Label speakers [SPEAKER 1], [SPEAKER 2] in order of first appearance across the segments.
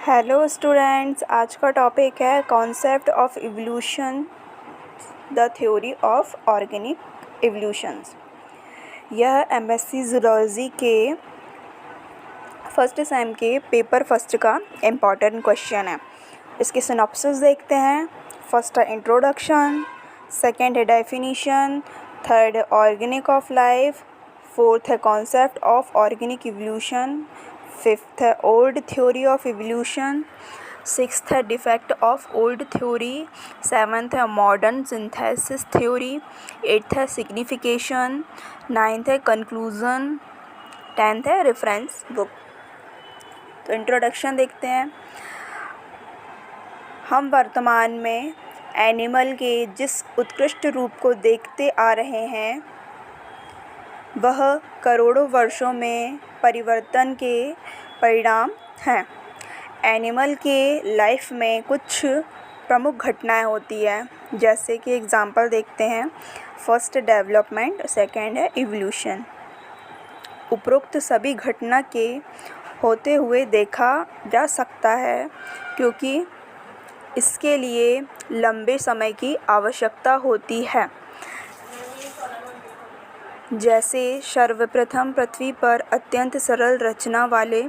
[SPEAKER 1] Hello students, आज का topic है concept of evolution, the theory of organic evolutions. यह एमएससी जूलॉजी के फर्स्ट सेम के पेपर फर्स्ट का इम्पॉर्टेंट क्वेश्चन है। इसके सिनॉप्सिस देखते हैं। फर्स्ट है इंट्रोडक्शन, सेकंड है डेफिनीशन, थर्ड है ऑर्गेनिक ऑफ लाइफ, फोर्थ है concept of organic evolution, fifth है old theory of evolution, sixth है defect of old theory, seventh है मॉडर्न सिंथेसिस थ्योरी, एट्थ है सिग्निफिकेशन, नाइन्थ है कंक्लूजन, टेंथ है reference book. तो introduction देखते हैं। हम वर्तमान में एनिमल के जिस उत्कृष्ट रूप को देखते आ रहे हैं वह करोड़ों वर्षों में परिवर्तन के परिणाम हैं। एनिमल के लाइफ में कुछ प्रमुख घटनाएं होती है, जैसे कि एग्जांपल देखते हैं। फर्स्ट डेवलपमेंट, सेकंड है इवोल्यूशन। उपरोक्त सभी घटना के होते हुए देखा जा सकता है क्योंकि इसके लिए लंबे समय की आवश्यकता होती है। जैसे सर्वप्रथम पृथ्वी पर अत्यंत सरल रचना वाले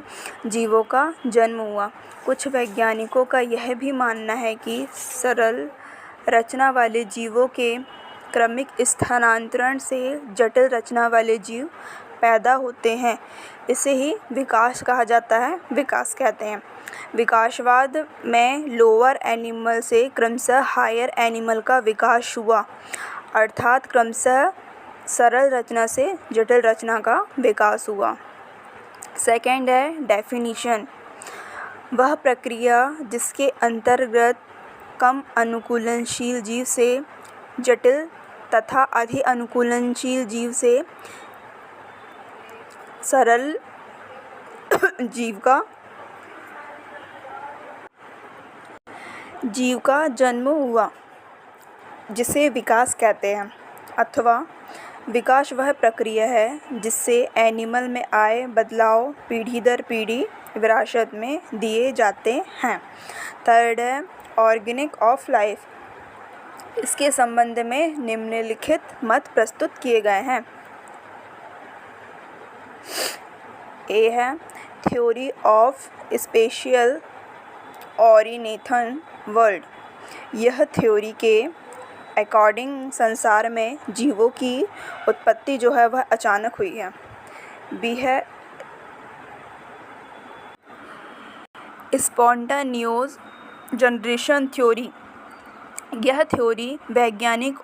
[SPEAKER 1] जीवों का जन्म हुआ। कुछ वैज्ञानिकों का यह भी मानना है कि सरल रचना वाले जीवों के क्रमिक स्थानांतरण से जटिल रचना वाले जीव पैदा होते हैं। इसे ही विकास कहा जाता है, विकास कहते हैं। विकासवाद में लोअर एनिमल से क्रमशः हायर एनिमल का विकास हुआ, अर्थात क्रमशः सरल रचना से जटिल रचना का विकास हुआ। सेकंड है डेफिनीशन, वह प्रक्रिया जिसके अंतर्गत कम अनुकूलनशील जीव से जटिल तथा अधिक अनुकूलनशील जीव से सरल जीव का जन्म हुआ, जिसे विकास कहते हैं। अथवा विकास वह प्रक्रिया है जिससे एनिमल में आए बदलाव पीढ़ी दर पीढ़ी विरासत में दिए जाते हैं। थर्ड है ऑर्गेनिक ऑफ लाइफ। इसके संबंध में निम्नलिखित मत प्रस्तुत किए गए हैं। ए है थ्योरी ऑफ स्पेशियल ओरिनेथन वर्ल्ड। यह थ्योरी के अकॉर्डिंग संसार में जीवों की उत्पत्ति जो है वह अचानक हुई है। बी है स्पॉन्टेनियस जनरेशन थ्योरी। यह थ्योरी वैज्ञानिक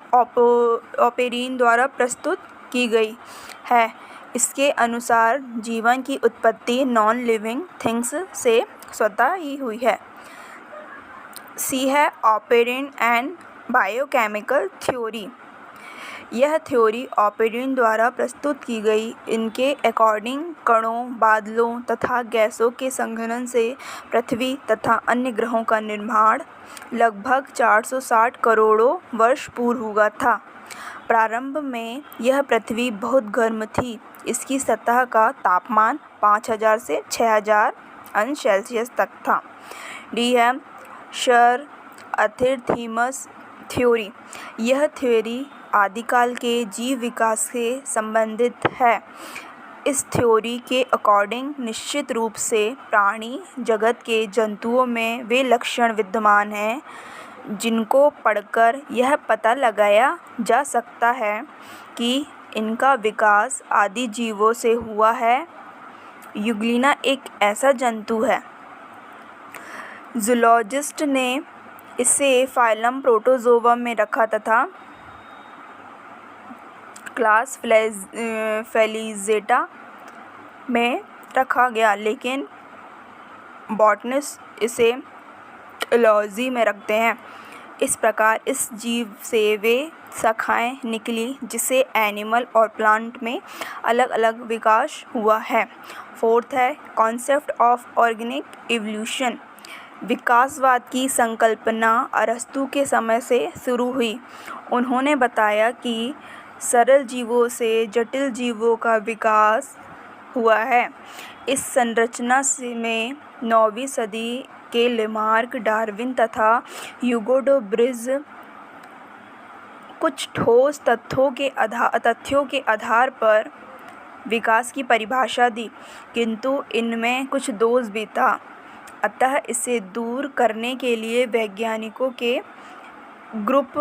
[SPEAKER 1] ऑपेरिन द्वारा प्रस्तुत की गई है। इसके अनुसार जीवन की उत्पत्ति नॉन लिविंग थिंग्स से स्वतः ही हुई है। सी है ऑपेरिन एंड बायोकेमिकल थ्योरी। यह थ्योरी ऑपेरिन द्वारा प्रस्तुत की गई। इनके अकॉर्डिंग कणों, बादलों तथा गैसों के संघनन से पृथ्वी तथा अन्य ग्रहों का निर्माण लगभग 460 करोड़ों वर्ष पूर्व हुआ था। प्रारंभ में यह पृथ्वी बहुत गर्म थी। इसकी सतह का तापमान 5000 से 6000 अंश सेल्सियस तक था। डी है सर आर्थुर थ्योरी। यह थ्योरी आदिकाल के जीव विकास से संबंधित है। इस थ्योरी के अकॉर्डिंग निश्चित रूप से प्राणी जगत के जंतुओं में वे लक्षण विद्यमान हैं जिनको पढ़कर यह पता लगाया जा सकता है कि इनका विकास आदि जीवों से हुआ है। यूग्लिना एक ऐसा जंतु है। जूलॉजिस्ट ने इसे फाइलम प्रोटोजोआ में रखा तथा क्लास फेलिजेटा में रखा गया, लेकिन बॉटनिस्ट इसे इलॉजी में रखते हैं। इस प्रकार इस जीव से वे शाखाएं निकली जिससे एनिमल और प्लांट में अलग अलग विकास हुआ है। फोर्थ है कॉन्सेप्ट ऑफ ऑर्गेनिक इवोल्यूशन। विकासवाद की संकल्पना अरस्तू के समय से शुरू हुई। उन्होंने बताया कि सरल जीवों से जटिल जीवों का विकास हुआ है। इस संरचना में 9वीं सदी के लेमार्क, डार्विन तथा ह्यूगो डे ब्रिज कुछ ठोस तथ्यों के आधार पर विकास की परिभाषा दी, किंतु इनमें कुछ दोष भी था। अतः इसे दूर करने के लिए वैज्ञानिकों के ग्रुप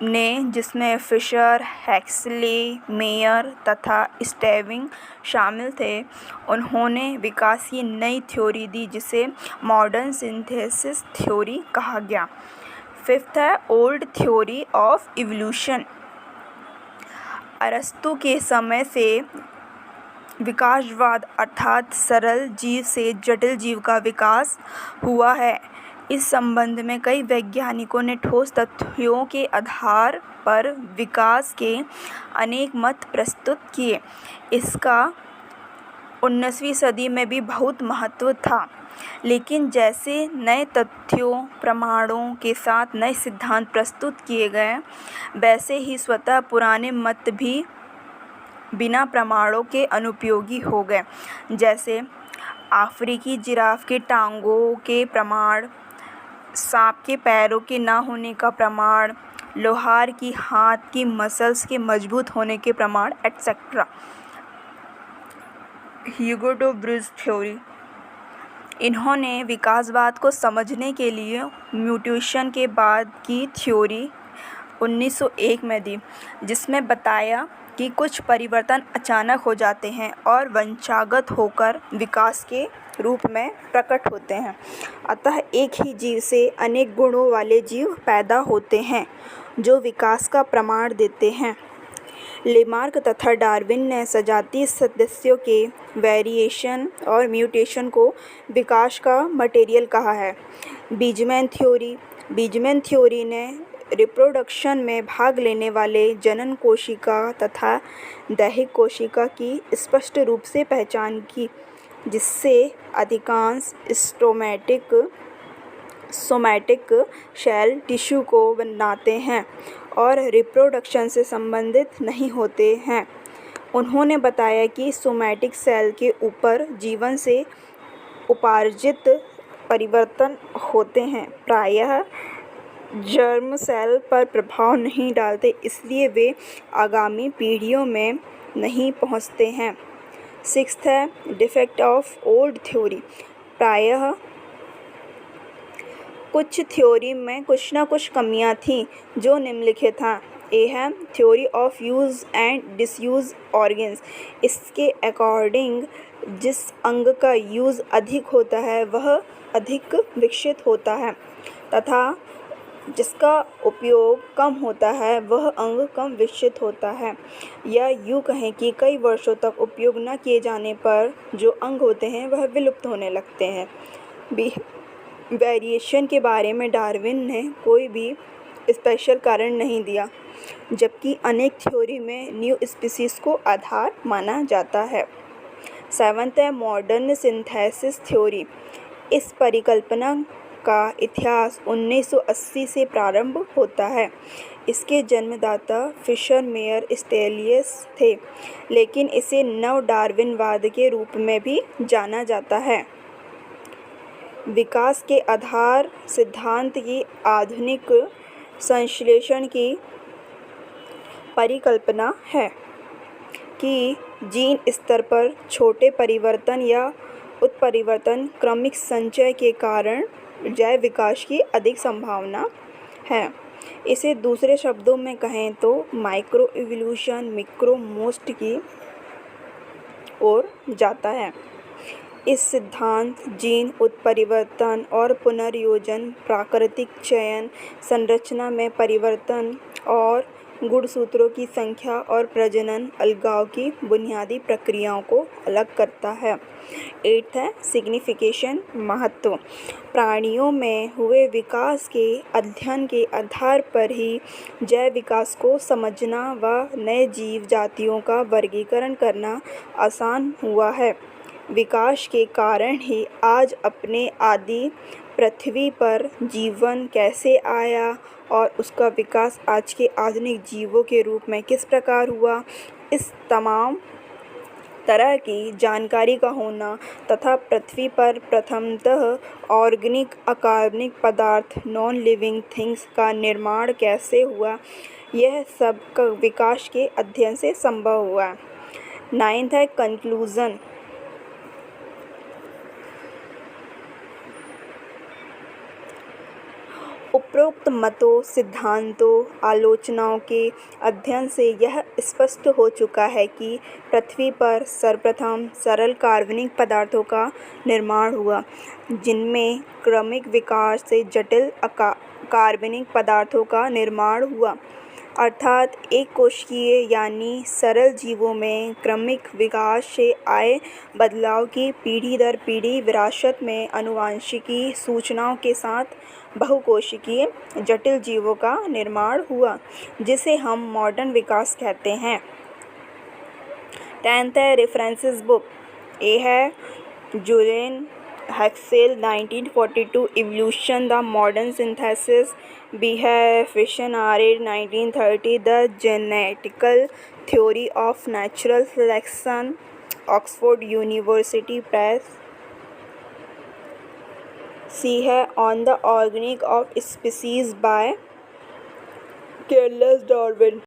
[SPEAKER 1] ने, जिसमें फिशर, हेक्सले, मेयर तथा स्टेविंग शामिल थे, उन्होंने विकास की नई थ्योरी दी जिसे मॉडर्न सिंथेसिस थ्योरी कहा गया। फिफ्थ है ओल्ड थ्योरी ऑफ इवोल्यूशन। अरस्तु के समय से विकासवाद अर्थात सरल जीव से जटिल जीव का विकास हुआ है। इस संबंध में कई वैज्ञानिकों ने ठोस तथ्यों के आधार पर विकास के अनेक मत प्रस्तुत किए। इसका 19वीं सदी में भी बहुत महत्व था, लेकिन जैसे नए तथ्यों, प्रमाणों के साथ नए सिद्धांत प्रस्तुत किए गए, वैसे ही स्वतः पुराने मत भी बिना प्रमाणों के अनुपयोगी हो गए। जैसे अफ्रीकी जिराफ के टांगों के प्रमाण, सांप के पैरों के ना होने का प्रमाण, लोहार की हाथ की मसल्स के मजबूत होने के प्रमाण एटसेट्रा। ह्यूगो डे ब्रिज थ्योरी। इन्होंने विकासवाद को समझने के लिए म्यूटेशन के बाद की थ्योरी 1901 में दी, जिसमें बताया कि कुछ परिवर्तन अचानक हो जाते हैं और वंशागत होकर विकास के रूप में प्रकट होते हैं। अतः एक ही जीव से अनेक गुणों वाले जीव पैदा होते हैं जो विकास का प्रमाण देते हैं। लेमार्क तथा डार्विन ने सजातीय सदस्यों के वेरिएशन और म्यूटेशन को विकास का मटेरियल कहा है। बीजमैन थ्योरी ने रिप्रोडक्शन में भाग लेने वाले जनन कोशिका तथा दैहिक कोशिका की स्पष्ट रूप से पहचान की, जिससे अधिकांश सोमैटिक शेल टिश्यू को बनाते हैं और रिप्रोडक्शन से संबंधित नहीं होते हैं। उन्होंने बताया कि सोमैटिक सेल के ऊपर जीवन से उपार्जित परिवर्तन होते हैं, प्रायः जर्म सेल पर प्रभाव नहीं डालते, इसलिए वे आगामी पीढ़ियों में नहीं पहुंचते हैं। सिक्स्थ है डिफेक्ट ऑफ ओल्ड थ्योरी। प्रायः कुछ थ्योरी में कुछ न कुछ कमियां थीं जो निम्नलिखित हैं। ए है theory of use and disuse organs. इसके अकॉर्डिंग जिस अंग का यूज अधिक होता है वह अधिक विकसित होता है तथा जिसका उपयोग कम होता है वह अंग कम विकसित होता है, या यूँ कहें कि कई वर्षों तक उपयोग न किए जाने पर जो अंग होते हैं वह विलुप्त होने लगते हैं। वेरिएशन के बारे में डार्विन ने कोई भी स्पेशल कारण नहीं दिया, जबकि अनेक थ्योरी में न्यू स्पीसीज को आधार माना जाता है। सेवंथ है मॉडर्न सिंथेसिस थ्योरी। इस परिकल्पना का इतिहास 1980 से प्रारंभ होता है। इसके जन्मदाता फिशर, मेयर, स्टेलियस थे, लेकिन इसे नव डार्विनवाद के रूप में भी जाना जाता है। विकास के आधार सिद्धांत की आधुनिक संश्लेषण की परिकल्पना है कि जीन स्तर पर छोटे परिवर्तन या उत्परिवर्तन क्रमिक संचय के कारण जैव विकास की अधिक संभावना है। इसे दूसरे शब्दों में कहें तो माइक्रो इवोल्यूशन मिक्रो मोस्ट की ओर जाता है। इस सिद्धांत जीन उत्परिवर्तन और पुनर्योजन, प्राकृतिक चयन, संरचना में परिवर्तन और गुणसूत्रों की संख्या और प्रजनन अलगाव की बुनियादी प्रक्रियाओं को अलग करता है। 8 है सिग्निफिकेशन महत्व। प्राणियों में हुए विकास के अध्ययन के आधार पर ही जैव विकास को समझना व नए जीव जातियों का वर्गीकरण करना आसान हुआ है। विकास के कारण ही आज अपने आदि पृथ्वी पर जीवन कैसे आया और उसका विकास आज के आधुनिक जीवों के रूप में किस प्रकार हुआ, इस तमाम तरह की जानकारी का होना तथा पृथ्वी पर प्रथमतः ऑर्गेनिक अकार्बनिक पदार्थ नॉन लिविंग थिंग्स का निर्माण कैसे हुआ, यह सब विकास के अध्ययन से संभव हुआ। 9th है कंक्लूजन। उपरोक्त मतों, सिद्धांतों, आलोचनाओं के अध्ययन से यह स्पष्ट हो चुका है कि पृथ्वी पर सर्वप्रथम सरल कार्बनिक पदार्थों का निर्माण हुआ, जिनमें क्रमिक विकास से जटिल कार्बनिक पदार्थों का निर्माण हुआ, अर्थात एक कोशिकीय यानी सरल जीवों में क्रमिक विकास से आए बदलाव की पीढ़ी दर पीढ़ी विरासत में आनुवंशिकी सूचनाओं के साथ बहुकोशिकीय जटिल जीवों का निर्माण हुआ, जिसे हम मॉडर्न विकास कहते हैं। 10th है रेफरेंसेस बुक। ए है Julian Huxley 1942 evolution the modern synthesis. B है फिशन आर.ए. 1930 the genetical theory of natural selection, Oxford University Press. C है on the organic of species by Charles Darwin.